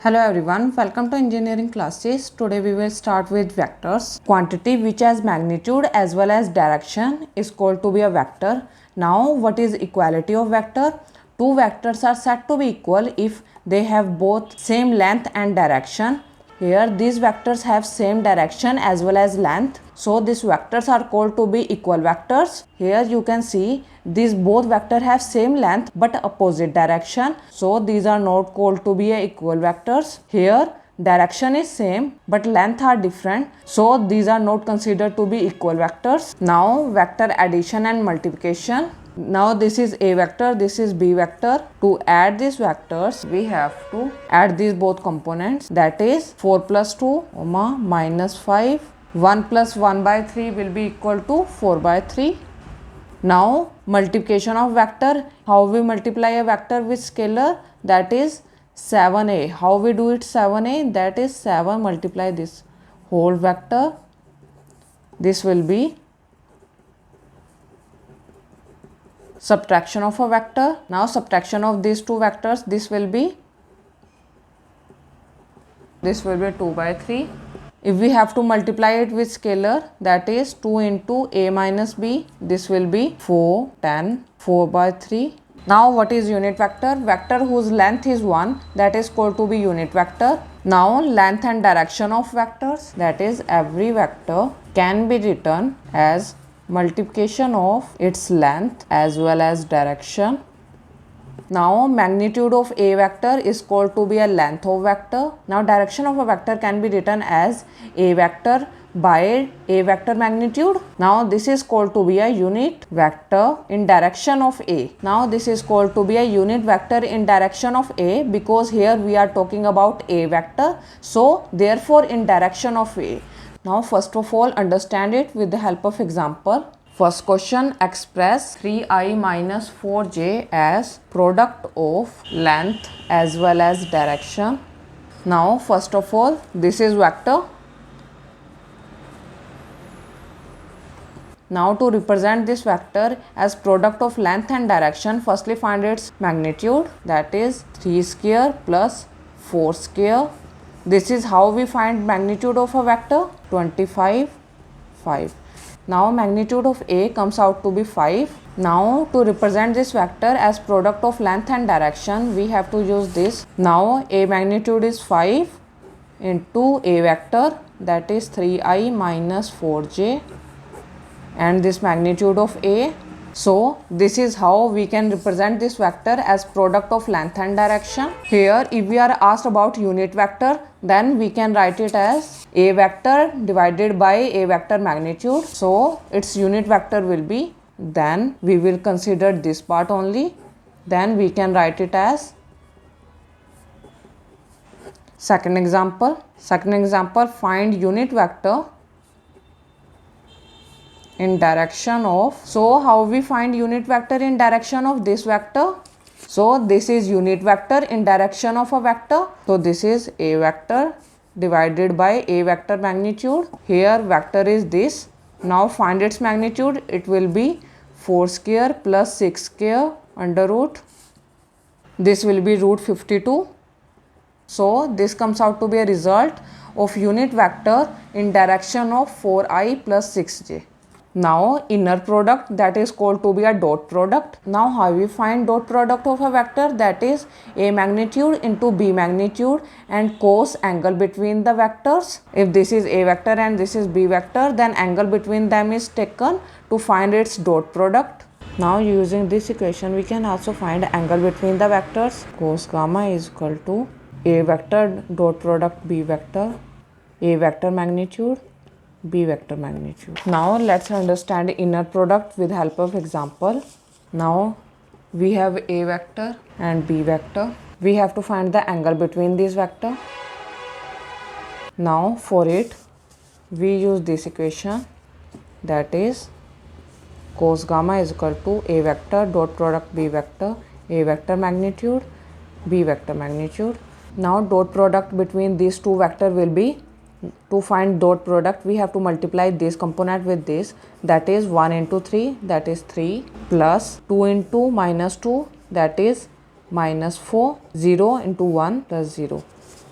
Hello everyone, welcome to engineering classes. Today we will start with vectors. Quantity which has magnitude as well as direction is called to be a vector. Now what is equality of vector? Two vectors are said to be equal if they have both same length and direction. Here these vectors have same direction as well as length. So these vectors are called to be equal vectors. Here you can see these both vectors have same length but opposite direction. So these are not called to be equal vectors. Here direction is same but length are different. So these are not considered to be equal vectors. Now vector addition and multiplication. Now this is a vector, this is b vector. To add these vectors, we have to add these both components, that is 4 plus 2, minus 5. 1 plus 1 by 3 will be equal to 4 by 3. Now multiplication of vector, how we multiply a vector with scalar, that is 7a. How we do it 7a, that is 7 multiply this whole vector. This will be subtraction of a vector. Now subtraction of these two vectors, this will be 2 by 3. If we have to multiply it with scalar, that is 2 into a minus b, this will be 4, 10, 4 by 3. Now what is unit vector? Vector whose length is 1, that is called to be unit vector. Now length and direction of vectors, that is every vector can be written as multiplication of its length as well as direction. Now magnitude of a vector is called to be a length of vector. Now direction of a vector can be written as a vector by a vector magnitude. Now this is called to be a unit vector in direction of a. Now this is called to be a unit vector in direction of a because here we are talking about a vector. So therefore in direction of a. Now first of all understand it with the help of example. First question, express 3i minus 4j as product of length as well as direction. Now first of all this is vector. Now to represent this vector as product of length and direction, firstly find its magnitude, that is 3 square plus 4 square. This is how we find magnitude of a vector, 25, 5. Now magnitude of a comes out to be 5. Now to represent this vector as product of length and direction, we have to use this. Now a magnitude is 5 into a vector, that is 3i minus 4j, and this magnitude of a. So this is how we can represent this vector as product of length and direction. Here if we are asked about unit vector, then we can write it as a vector divided by a vector magnitude. So its unit vector will be, then we will consider this part only. Then we can write it as second example. Second example, find unit vector in direction of. So how we find unit vector in direction of this vector? So this is unit vector in direction of a vector. So this is a vector divided by a vector magnitude. Here vector is this. Now find its magnitude. It will be 4 square plus 6 square under root. This will be root 52. So this comes out to be a result of unit vector in direction of 4i plus 6j. Now inner product, that is called to be a dot product. Now how we find dot product of a vector, that is a magnitude into b magnitude and cos angle between the vectors. If this is a vector and this is b vector, then angle between them is taken to find its dot product. Now using this equation we can also find angle between the vectors. Cos gamma is equal to a vector dot product b vector, a vector magnitude, b vector magnitude. Now let's understand inner product with help of example. Now we have a vector and b vector. We have to find the angle between these vector. Now for it we use this equation, that is cos gamma is equal to a vector dot product b vector, a vector magnitude, b vector magnitude. Now dot product between these two vector will be, to find dot product we have to multiply this component with this, that is 1 into 3, that is 3, plus 2 into minus 2, that is minus 4, 0 into 1 plus 0.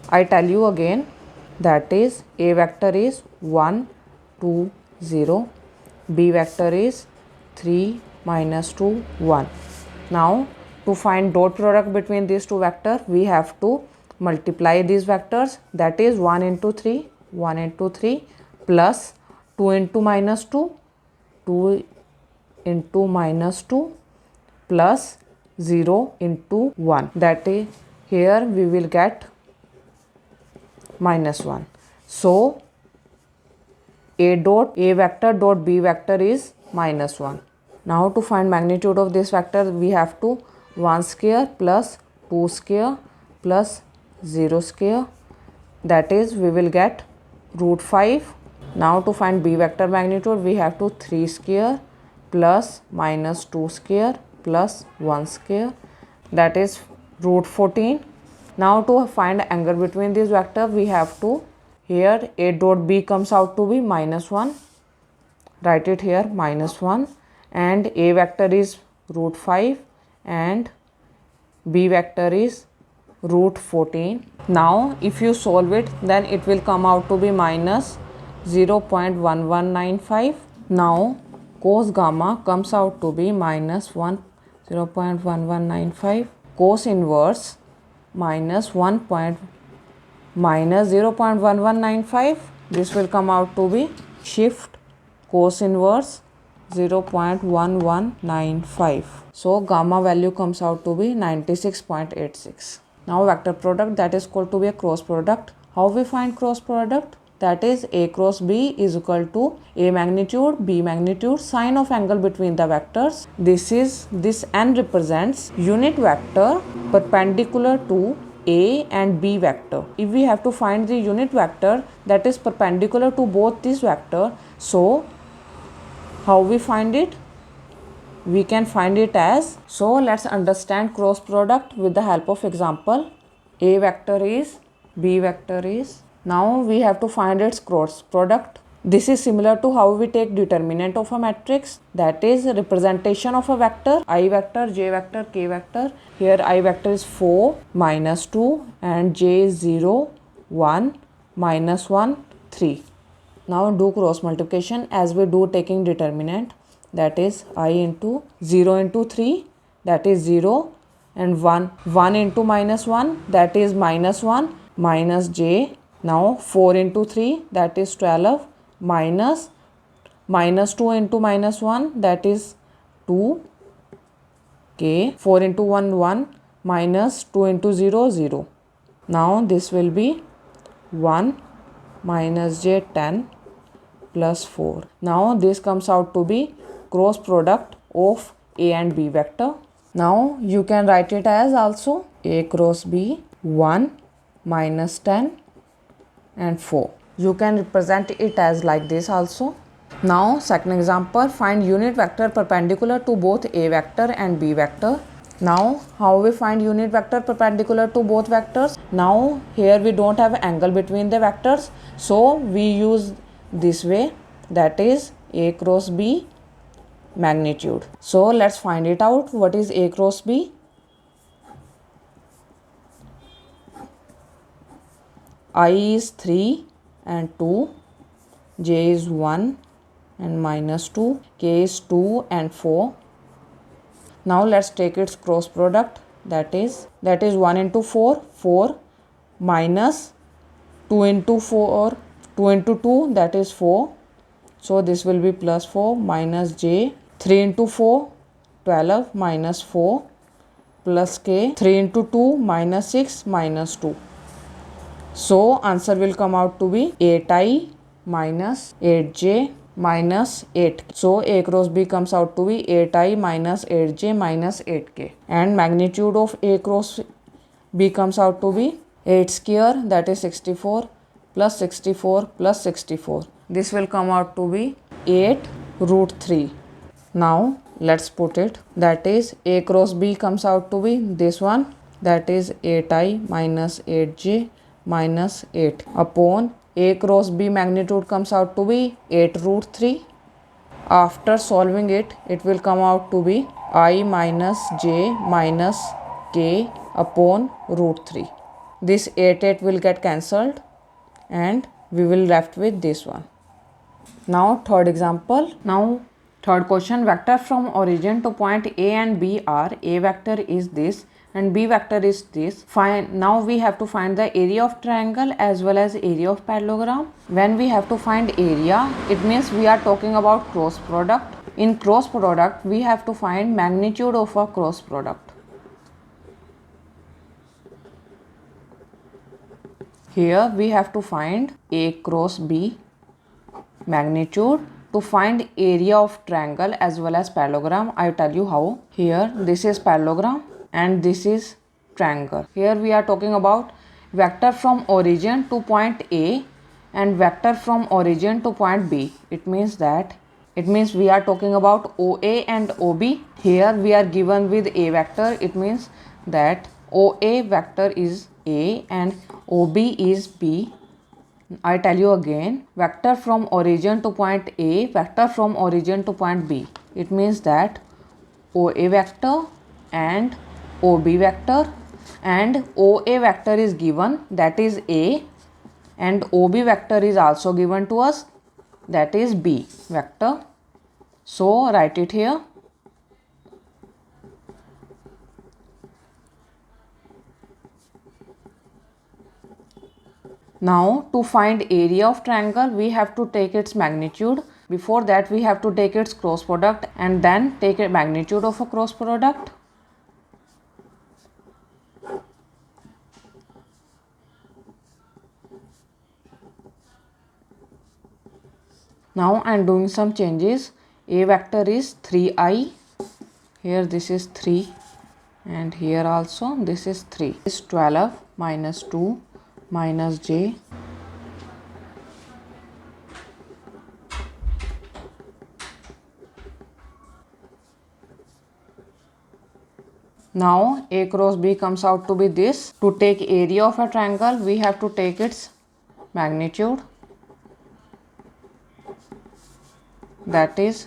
I tell you again, that is A vector is 1, 2, 0, B vector is 3, minus 2, 1. Now to find dot product between these two vectors, we have to multiply these vectors, that is 1 into 3, 1 into 3 plus 2 into minus 2, 2 into minus 2 plus 0 into 1, that is here we will get minus 1. So A vector dot B vector is minus 1. Now to find magnitude of this vector, we have to 1 square plus 2 square plus 0 square, that is we will get root 5. Now to find B vector magnitude, we have to 3 square plus minus 2 square plus 1 square, that is root 14. Now to find angle between these vectors, we have to, here A dot B comes out to be minus 1, write it here minus 1, and A vector is root 5 and B vector is root 14. Now if you solve it, then it will come out to be minus 0.1195. Now cos gamma comes out to be minus 0.1195. Cos inverse minus 0.1195. This will come out to be shift cos inverse 0.1195. So gamma value comes out to be 96.86. Now vector product, that is called to be a cross product. How we find cross product? That is A cross B is equal to A magnitude, B magnitude, sine of angle between the vectors. This n represents unit vector perpendicular to A and B vector. If we have to find the unit vector that is perpendicular to both these vectors, so how we find it? We can find it as, so let's understand cross product with the help of example. A vector is, B vector is. Now we have to find its cross product. This is similar to how we take determinant of a matrix, that is representation of a vector, I vector, J vector, K vector. Here I vector is 4, minus 2 and J is 0, 1, minus 1, 3. Now do cross multiplication as we do taking determinant, that is I into 0 into 3, that is 0, and 1 into minus 1, that is minus 1, minus J. Now 4 into 3, that is 12, minus 2 into minus 1, that is 2, K. 4 into 1, 1, minus 2 into 0, 0. Now this will be 1 minus J 10 plus 4. Now this comes out to be cross product of A and B vector. Now you can write it as also A cross B 1 minus 10 and 4. You can represent it as like this also. Now second example, find unit vector perpendicular to both A vector and B vector. Now how we find unit vector perpendicular to both vectors? Now here we don't have angle between the vectors, so we use this way, that is A cross B magnitude. So let's find it out. What is A cross B? I is 3 and 2, J is 1 and minus 2, K is 2 and 4. Now let's take its cross product, that is 1 into 4, 4, minus 2 into 4, 2 into 2, that is 4. So this will be plus 4 minus J, 3 into 4, 12 minus 4 plus K, 3 into 2 minus 6 minus 2. So answer will come out to be 8I minus 8J minus 8. So A cross B comes out to be 8I minus 8J minus 8K. And magnitude of A cross B comes out to be 8 square, that is 64 plus 64 plus 64. This will come out to be 8 root 3. Now let's put it, that is A cross B comes out to be this one, that is 8I minus 8J minus 8 upon A cross B magnitude comes out to be 8 root 3. After solving it, it will come out to be I minus J minus K upon root 3. this 8 will get cancelled and we will left with this one. Now third example. Now third question, vector from origin to point A and B are, A vector is this and B vector is this. Now we have to find the area of triangle as well as area of parallelogram. When we have to find area, it means we are talking about cross product. In cross product, we have to find magnitude of a cross product. Here we have to find A cross B magnitude. To find area of triangle as well as parallelogram, I tell you how. Here this is parallelogram and this is triangle. Here we are talking about vector from origin to point A and vector from origin to point B. It means we are talking about OA and OB. Here we are given with A vector. It means that OA vector is A and OB is B. I tell you again, vector from origin to point A, vector from origin to point B. It means that OA vector and OB vector, and OA vector is given, that is A, and OB vector is also given to us, that is B vector. So write it here. Now to find area of triangle, we have to take its magnitude. Before that, we have to take its cross product and then take a magnitude of a cross product. Now I am doing some changes. A vector is 3i. Here this is 3 and here also this is 3. This is 12 minus 2 minus j. Now A cross B comes out to be this. To take area of a triangle, we have to take its magnitude, that is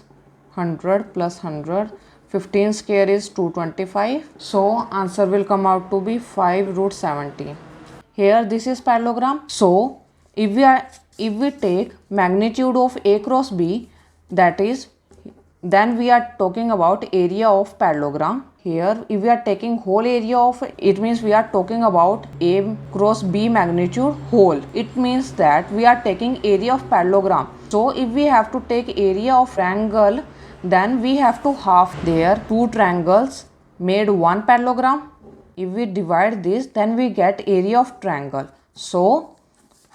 100 plus 100. 15 square is 225. So answer will come out to be 5 root 17. Here this is parallelogram. So if we take magnitude of A cross B, that is, then we are talking about area of parallelogram. Here if we are taking whole area of, it means we are talking about A cross B magnitude whole. It means that we are taking area of parallelogram. So if we have to take area of triangle, then we have to half. There two triangles made one parallelogram. If we divide this, then we get area of triangle. So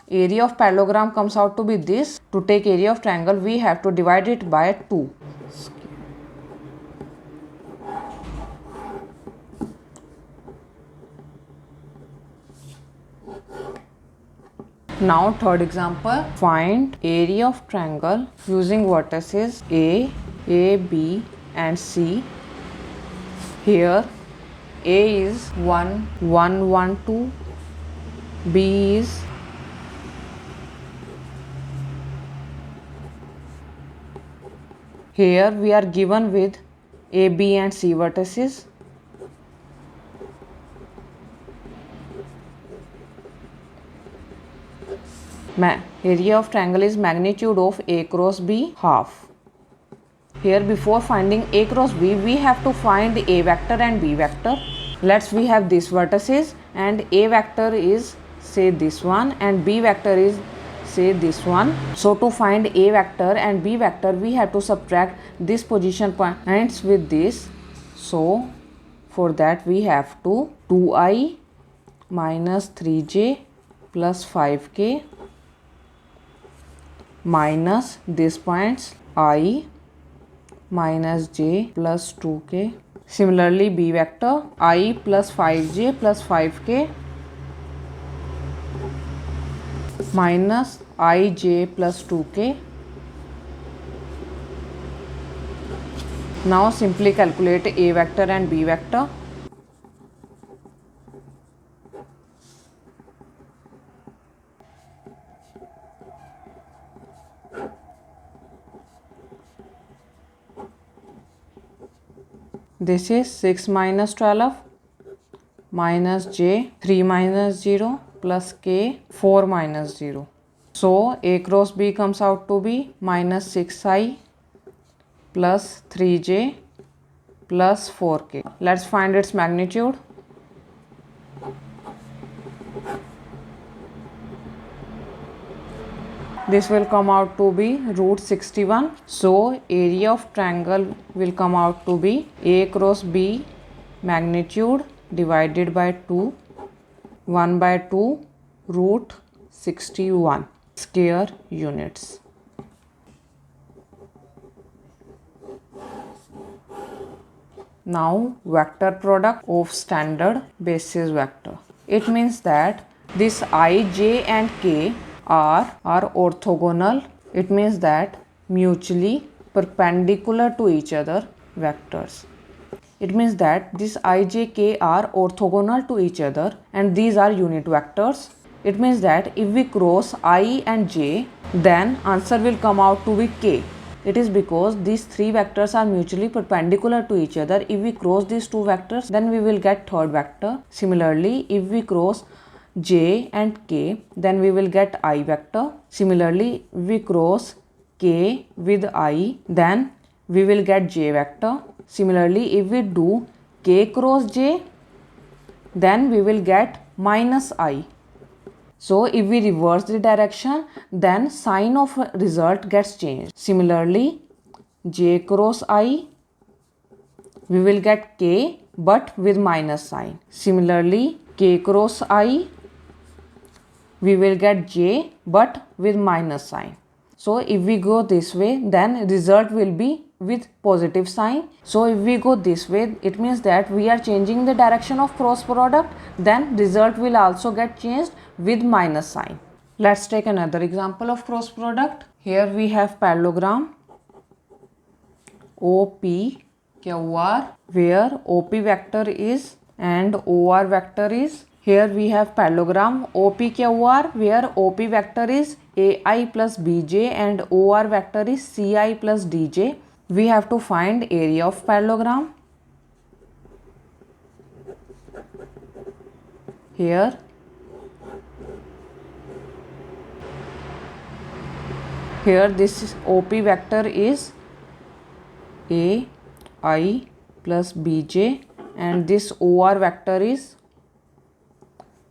area of parallelogram comes out to be this. To take area of triangle, we have to divide it by 2. Now third example, find area of triangle using vertices A, B and C. Here A is 1, 1, 1, 2, B is here we are given with A, B and C vertices. Area of triangle is magnitude of A cross B half. Here before finding A cross B, we have to find A vector and B vector. We have these vertices and A vector is say this one and B vector is say this one. So to find A vector and B vector, we have to subtract this position points with this. So for that we have to 2i minus 3j plus 5k minus this points I minus j plus 2k. Similarly B vector, I plus 5j plus 5k minus ij plus 2k. Now simply calculate A vector and B vector. This is 6 minus 12 minus j 3 minus 0 plus k 4 minus 0. So A cross B comes out to be minus 6i plus 3j plus 4k. Let's find its magnitude. This will come out to be root 61. So area of triangle will come out to be A cross B magnitude divided by 2, 1 by 2 root 61 square units. Now vector product of standard basis vector. It means that this I, j and k are orthogonal. It means that mutually perpendicular to each other vectors. It means that this I, j, k are orthogonal to each other and these are unit vectors. It means that if we cross I and j, then answer will come out to be k. It is because these three vectors are mutually perpendicular to each other. If we cross these two vectors, then we will get third vector. Similarly, if we cross j and k, then we will get I vector. Similarly, if we cross k with I, then we will get j vector. Similarly, if we do k cross j, then we will get minus I. So if we reverse the direction, then sign of result gets changed. Similarly, j cross I, we will get k but with minus sign. Similarly, k cross I, we will get j but with minus sign. So if we go this way, then result will be with positive sign. So if we go this way, it means that we are changing the direction of cross product, then result will also get changed with minus sign. Let's take another example of cross product. Here we have parallelogram OPQR, where OP vector is and OR vector is. Here we have parallelogram OPQR, where OP vector is AI plus BJ and OR vector is CI plus DJ. We have to find area of parallelogram. Here this OP vector is AI plus BJ and this OR vector is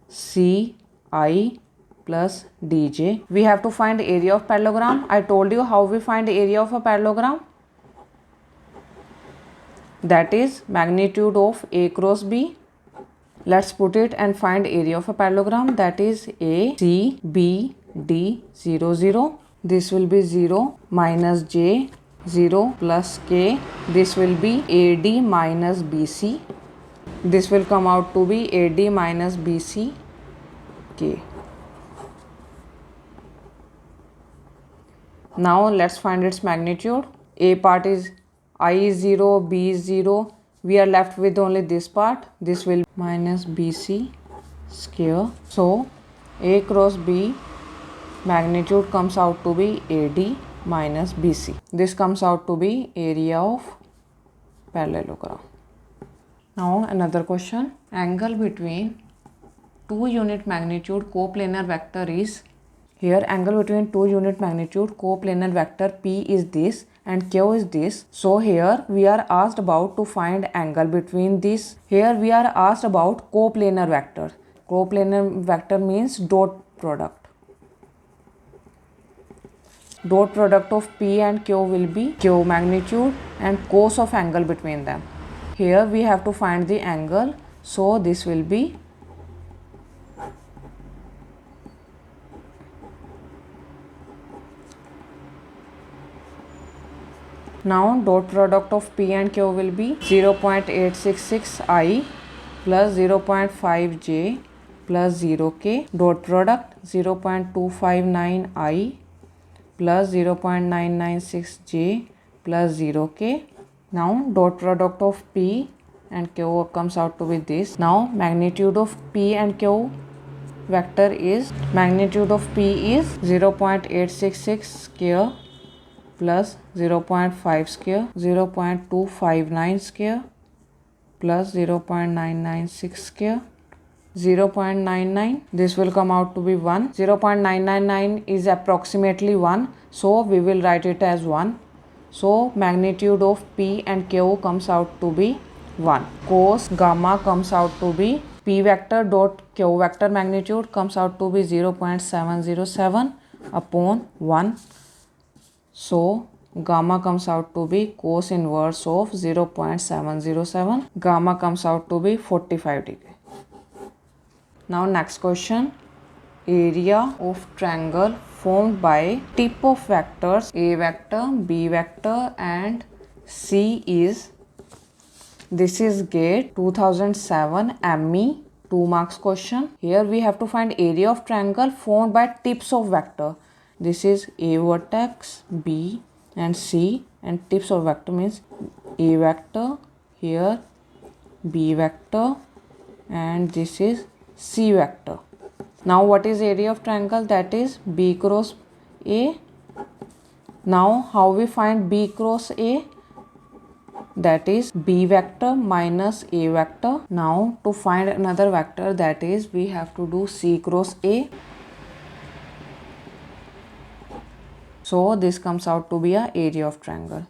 CI plus DJ. We have to find area of parallelogram. I told you how we find area of a parallelogram. That is magnitude of A cross B. Let's put it and find area of a parallelogram. That is A, C, B, D, 0, 0. This will be 0 minus J, 0 plus K. This will be AD minus BC. This will come out to be AD minus BC K. Now let's find its magnitude. A part is I is 0, B is 0. We are left with only this part. This will be minus BC square. So A cross B magnitude comes out to be AD minus BC. This comes out to be area of parallelogram. Now another question. Angle between two unit magnitude coplanar vector is. Here angle between two unit magnitude coplanar vector P is this and Q is this. So here we are asked about to find angle between this. Here we are asked about coplanar vector. Coplanar vector means dot product. Dot product of P and Q will be Q magnitude and cos of angle between them. Here we have to find the angle. So this will be now dot product of P and Q will be 0.866I plus 0.5J plus 0K. Dot product 0.259I plus 0.996J plus 0K. Now dot product of P and Q comes out to be this. Now magnitude of P and Q vector is, magnitude of P is 0.866 square plus 0.5 square, 0.259 square plus 0.996 square 0.99. This will come out to be 1. 0.999 is approximately 1. So we will write it as 1. So magnitude of P and Q comes out to be 1. Cos gamma comes out to be P vector dot Q vector magnitude comes out to be 0.707 upon 1. So gamma comes out to be cos inverse of 0.707. Gamma comes out to be 45 degree. Now next question. Area of triangle formed by tip of vectors A vector, B vector and C is, this is GATE 2007 ME 2 marks question. Here we have to find area of triangle formed by tips of vector. This is A vertex, B and C, and tips of vector means A vector, here B vector and this is C vector. Now what is area of triangle? That is B cross A. Now how we find B cross A? That is B vector minus A vector. Now to find another vector, that is we have to do C cross A. So this comes out to be a area of triangle.